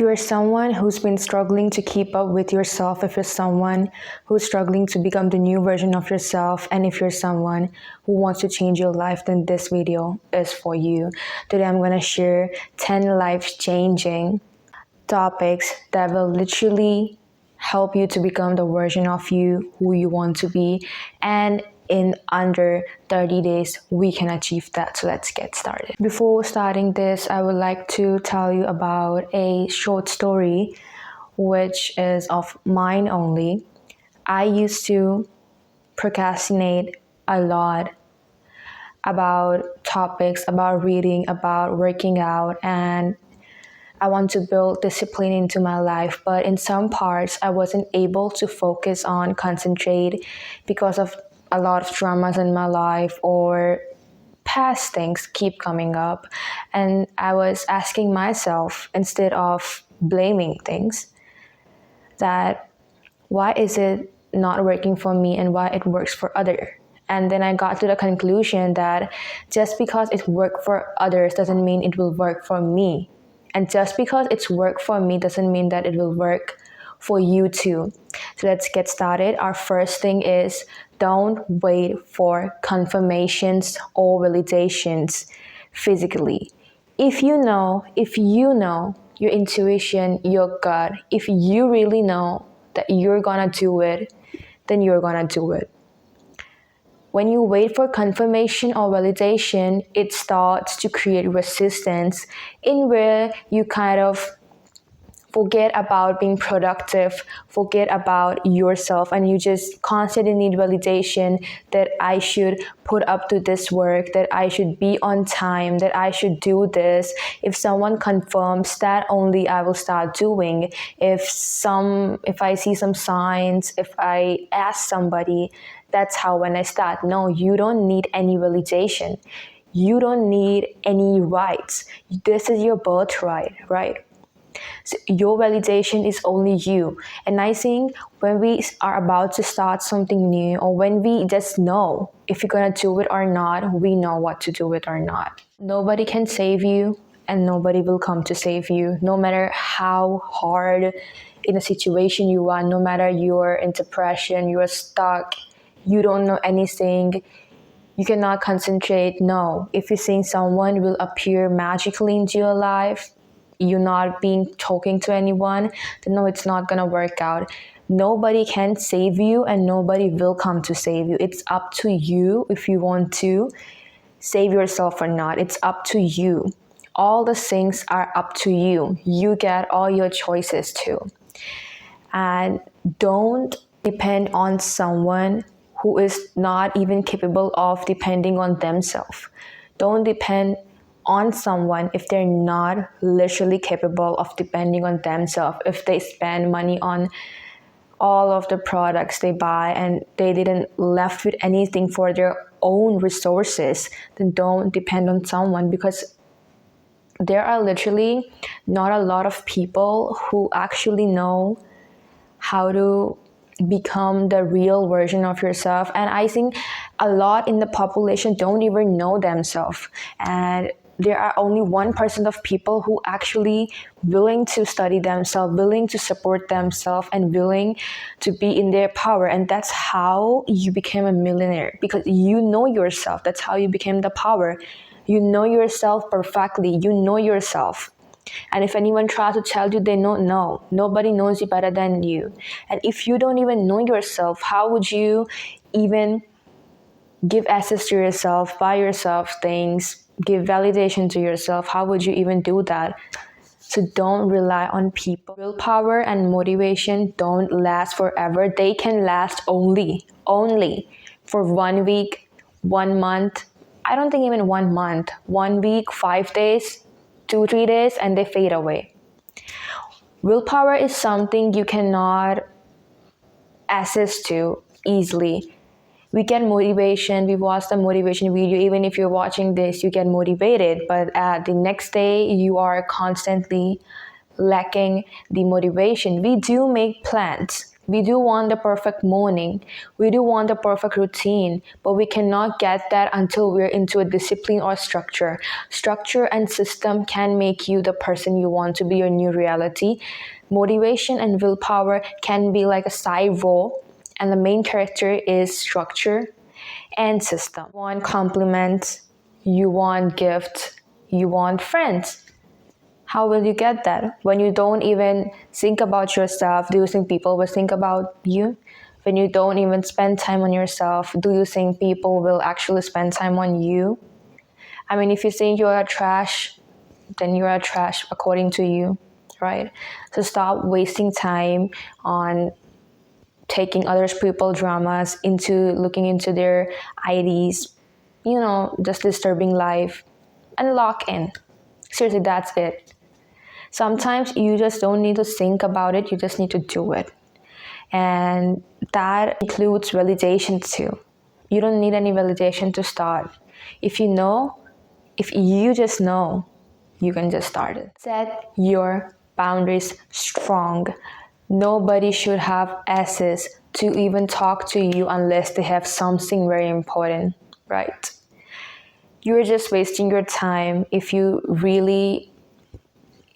you're someone who's been struggling to keep up with yourself, if you're someone who's struggling to become the new version of yourself, and if you're someone who wants to change your life, then this video is for you. Today I'm going to share 10 life-changing topics that will literally help you to become the version of you who you want to be, and in under 30 days we can achieve that. So let's get started. Before starting this, I would like to tell you about a short story which is of mine only. I used to procrastinate a lot about topics, about reading, about working out, and I want to build discipline into my life, but in some parts I wasn't able to focus on, concentrate because of a lot of dramas in my life, or past things keep coming up. And I was asking myself, instead of blaming things, that why is it not working for me and why it works for others? And then I got to the conclusion that just because it worked for others doesn't mean it will work for me. And just because it's worked for me doesn't mean that it will work for you too. So let's get started. Our first thing is, don't wait for confirmations or validations physically. If you know your intuition, your gut, if you really know that you're gonna do it, then you're gonna do it. When you wait for confirmation or validation, it starts to create resistance, in where you kind of forget about being productive, forget about yourself, and you just constantly need validation that I should put up to this work, that I should be on time, that I should do this. If someone confirms that, only I will start doing. If I see some signs, if I ask somebody, that's how when I start. No, you don't need any validation. You don't need any rights. This is your birthright, right? So your validation is only you. And I think when we are about to start something new, or when we just know if you're gonna do it or not, we know what to do it or not. Nobody can save you, and nobody will come to save you, no matter how hard in a situation you are, no matter you're in depression, you're stuck, you don't know anything, you cannot concentrate. No, if you think someone will appear magically into your life, you not being talking to anyone, then no, it's not gonna work out. Nobody can save you, and nobody will come to save you. It's up to you if you want to save yourself or not. It's up to you. All the things are up to you. You get all your choices too. And don't depend on someone who is not even capable of depending on themselves. Don't depend on someone if they're not literally capable of depending on themselves. If they spend money on all of the products they buy and they didn't left with anything for their own resources, then don't depend on someone, because there are literally not a lot of people who actually know how to become the real version of yourself. And I think a lot in the population don't even know themselves, and there are only 1% of people who actually willing to study themselves, willing to support themselves, and willing to be in their power. And that's how you became a millionaire, because you know yourself. That's how you became the power. You know yourself perfectly. You know yourself. And if anyone tries to tell you they don't know, nobody knows you better than you. And if you don't even know yourself, how would you even give access to yourself, buy yourself things, give validation to yourself? How would you even do that? So don't rely on people. Willpower and motivation don't last forever. They can last only for 1 week, 1 month. I don't think even 1 month. 1 week, 5 days, 2-3 days, and they fade away. Willpower is something you cannot access to easily. We get motivation, we watch the motivation video, even if you're watching this, you get motivated, but the next day you are constantly lacking the motivation. We do make plans, We do want the perfect morning. We do want the perfect routine, but we cannot get that until we're into a discipline or structure. Structure and system can make you the person you want to be, your new reality. Motivation and willpower can be like a side role, and the main character is structure and system. You want compliments, you want gifts, you want friends. How will you get that when you don't even think about yourself? Do you think people will think about you? When you don't even spend time on yourself, do you think people will actually spend time on you? I mean, if you think you're a trash, then you're a trash according to you, right? So stop wasting time on taking other people's dramas into looking into their IDs, just disturbing life, and lock in. Seriously, that's it. Sometimes you just don't need to think about it, you just need to do it. And that includes validation too. You don't need any validation to start. If you just know, you can just start it. Set your boundaries strong. Nobody should have access to even talk to you unless they have something very important, right? You're just wasting your time if you really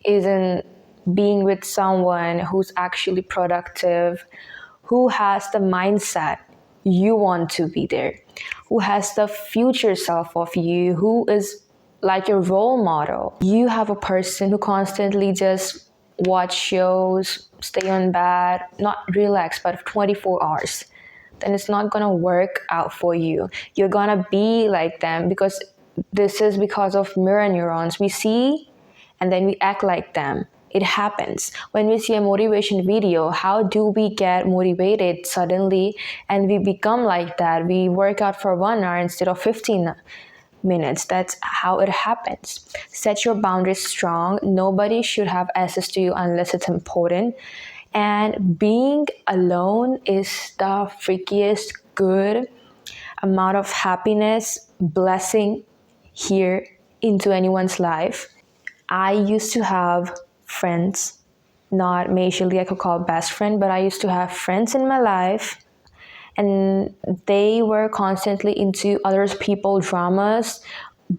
isn't being with someone who's actually productive, who has the mindset you want to be there, who has the future self of you, who is like your role model. You have a person who constantly just watch shows, stay on bed, not relax, but 24 hours. Then it's not gonna work out for you. You're gonna be like them because this is because of mirror neurons. We see and then we act like them. It happens. When we see a motivation video, how do we get motivated suddenly and we become like that? We work out for 1 hour instead of 15 minutes. That's how it happens. Set your boundaries strong. Nobody should have access to you unless it's important. And being alone is the freakiest good amount of happiness, blessing here into anyone's life. I used to have friends, not majorly I could call best friend, but I used to have friends in my life, and they were constantly into other people's dramas.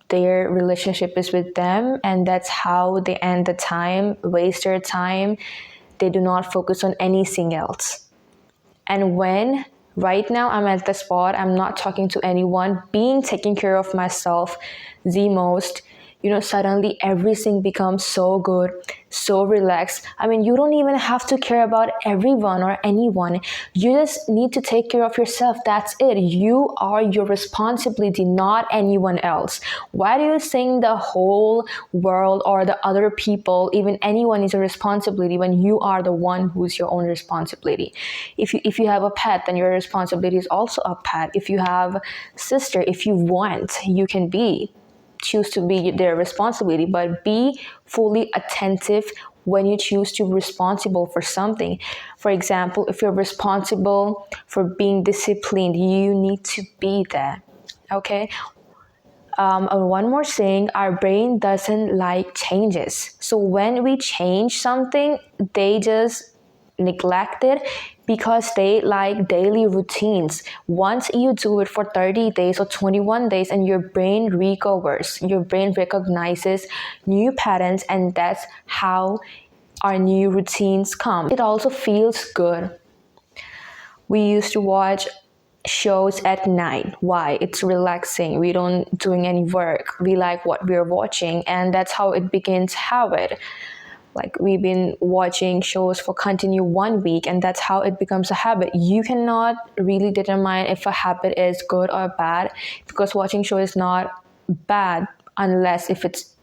Their relationship is with them, and that's how they end the time, waste their time. They do not focus on anything else. And when right now I'm at the spot, I'm not talking to anyone, being taking care of myself the most, suddenly everything becomes so good, so relaxed. I mean, you don't even have to care about everyone or anyone. You just need to take care of yourself. That's it. You are your responsibility, not anyone else. Why do you think the whole world or the other people, even anyone, is a responsibility when you are the one who's your own responsibility? If you have a pet, then your responsibility is also a pet. If you have a sister, if you want, you can choose to be their responsibility, but be fully attentive when you choose to be responsible for something. For example, if you're responsible for being disciplined, you need to be there. Okay. One more thing, our brain doesn't like changes. So when we change something, they just neglect it because they like daily routines. Once you do it for 30 days or 21 days and your brain recovers, your brain recognizes new patterns, and that's how our new routines come. It also feels good. We used to watch shows at night. Why? It's relaxing. We don't doing any work. We like what we're watching, and that's how it begins habit. Like we've been watching shows for continue 1 week, and that's how it becomes a habit. You cannot really determine if a habit is good or bad because watching show is not bad unless if it's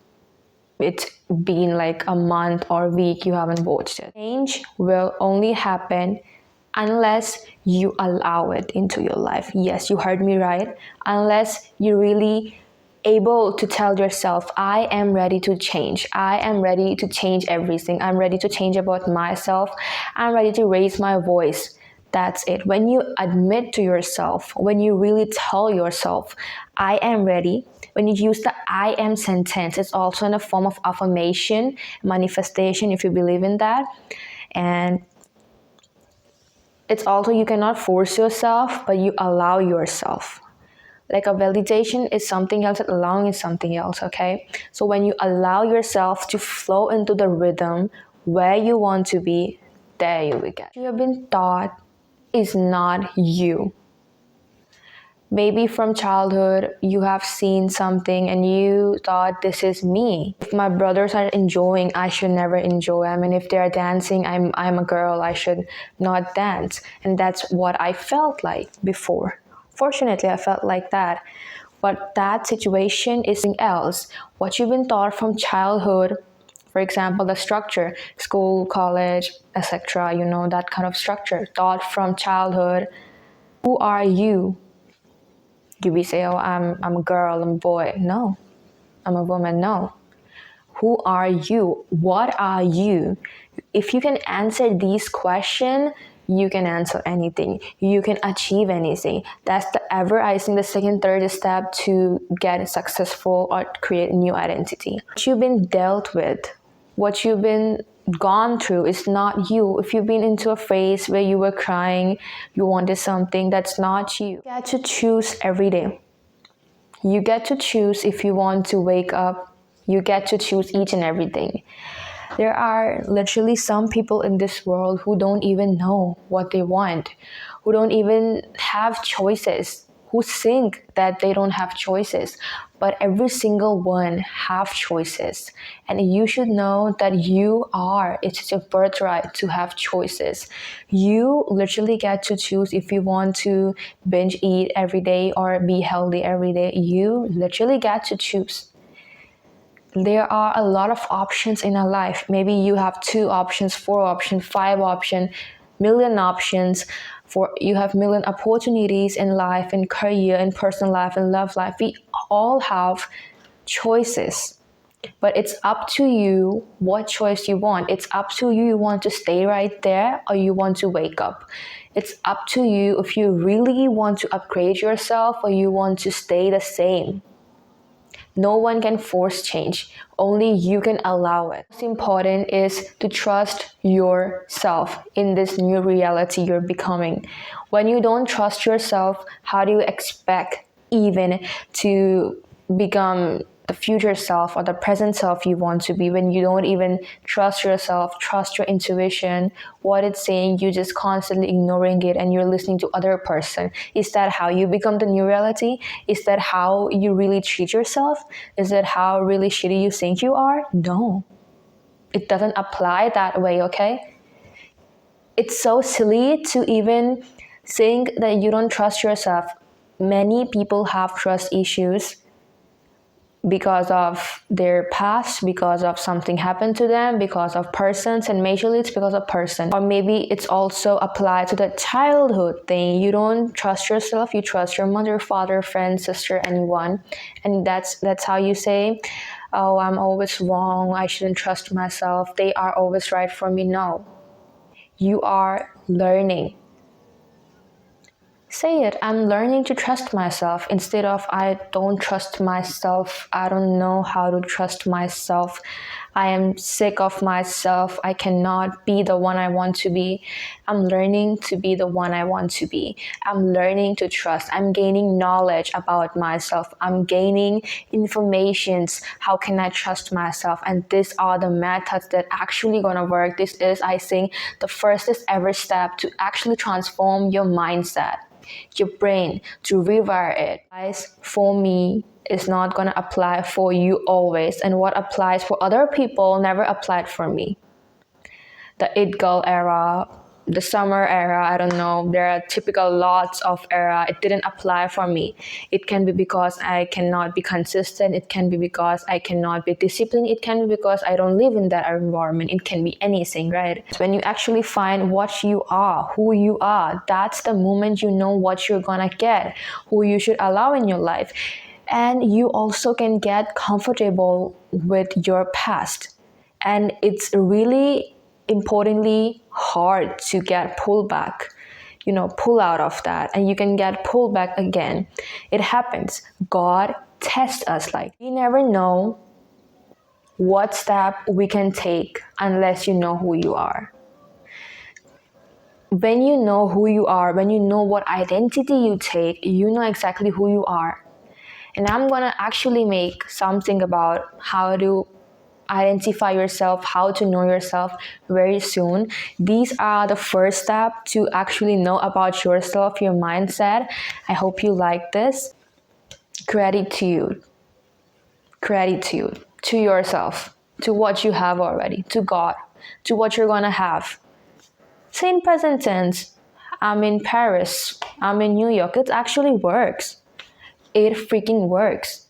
been like a month or week you haven't watched it. Change will only happen unless you allow it into your life. Yes, you heard me right. Unless you really able to tell yourself, I am ready to change. I am ready to change everything. I'm ready to change about myself. I'm ready to raise my voice. That's it. When you admit to yourself, when you really tell yourself, I am ready, when you use the I am sentence, it's also in a form of affirmation, manifestation, if you believe in that. And It's also, you cannot force yourself, but you allow yourself. Like a validation is something else, and allowing is something else, okay? So when you allow yourself to flow into the rhythm where you want to be, there you will get. You have been taught is not you. Maybe from childhood you have seen something and you thought, this is me. If my brothers are enjoying, I should never enjoy. I mean, if they're dancing, I'm a girl, I should not dance. And that's what I felt like before. Fortunately, I felt like that. But that situation is something else. What you've been taught from childhood, for example, the structure, school, college, etc., that kind of structure, taught from childhood. Who are you? You be say, oh, I'm a girl, I'm a boy. No, I'm a woman. No. Who are you? What are you? If you can answer these questions, you can answer anything. You can achieve anything. That's the the second, third step to get successful or create a new identity. What you've been dealt with, what you've been gone through is not you. If you've been into a phase where you were crying, you wanted something, that's not you. You get to choose every day. You get to choose if you want to wake up. You get to choose each and everything. There are literally some people in this world who don't even know what they want, who don't even have choices, who think that they don't have choices. But every single one have choices. And you should know that it's your birthright to have choices. You literally get to choose if you want to binge eat every day or be healthy every day. You literally get to choose. There are a lot of options in our life. Maybe you have 2 options, 4 options, 5 options, million options. You have million opportunities in life, in career, in personal life, in love life. We all have choices. But it's up to you what choice you want. It's up to you. You want to stay right there or you want to wake up. It's up to you if you really want to upgrade yourself or you want to stay the same. No one can force change. Only you can allow it. What's important is to trust yourself in this new reality you're becoming. When you don't trust yourself, how do you expect even to become the future self or the present self you want to be when you don't even trust yourself, trust your intuition, what it's saying, you just constantly ignoring it and you're listening to other person? Is that how you become the new reality? Is that how you really treat yourself? Is that how really shitty you think you are? No. It doesn't apply that way, okay? It's so silly to even think that you don't trust yourself. Many people have trust issues because of their past, because of something happened to them, because of persons, and majorly it's because of person. Or maybe it's also applied to the childhood thing. You don't trust yourself, you trust your mother, father, friend, sister, anyone. And that's how you say, oh, I'm always wrong, I shouldn't trust myself, they are always right for me. No. You are learning. Say it, I'm learning to trust myself instead of I don't trust myself, I don't know how to trust myself, I am sick of myself, I cannot be the one I want to be. I'm learning to be the one I want to be. I'm learning to trust. I'm gaining knowledge about myself. I'm gaining informations. How can I trust myself? And these are the methods that actually gonna work. This is, I think, the first ever step to actually transform your mindset, your brain, to rewire it. Guys, for me, it's not gonna apply for you always, and what applies for other people never applied for me. The it girl era, the summer era, I don't know, there are typical lots of era, it didn't apply for me. It can be because I cannot be consistent, it can be because I cannot be disciplined, it can be because I don't live in that environment, it can be anything, right? When you actually find what you are, who you are, that's the moment you know what you're gonna get, who you should allow in your life. And you also can get comfortable with your past. And it's really importantly hard to get pulled back, pull out of that, and you can get pulled back again. It happens. God tests us. Like, we never know what step we can take unless you know who you are. When you know who you are, when you know what identity you take, you know exactly who you are. And I'm gonna actually make something about how to identify yourself, how to know yourself very soon. These are the first step to actually know about yourself, your mindset. I hope you like this. Gratitude. Gratitude to yourself, to what you have already, to God, to what you're gonna have. Say in present tense, I'm in Paris, I'm in New York. It actually works. It freaking works.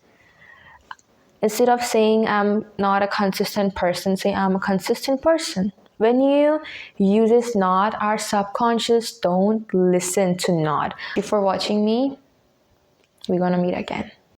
Instead of saying I'm not a consistent person, say I'm a consistent person. When you use this not, our subconscious don't listen to not. Thank you for watching me. We're gonna meet again.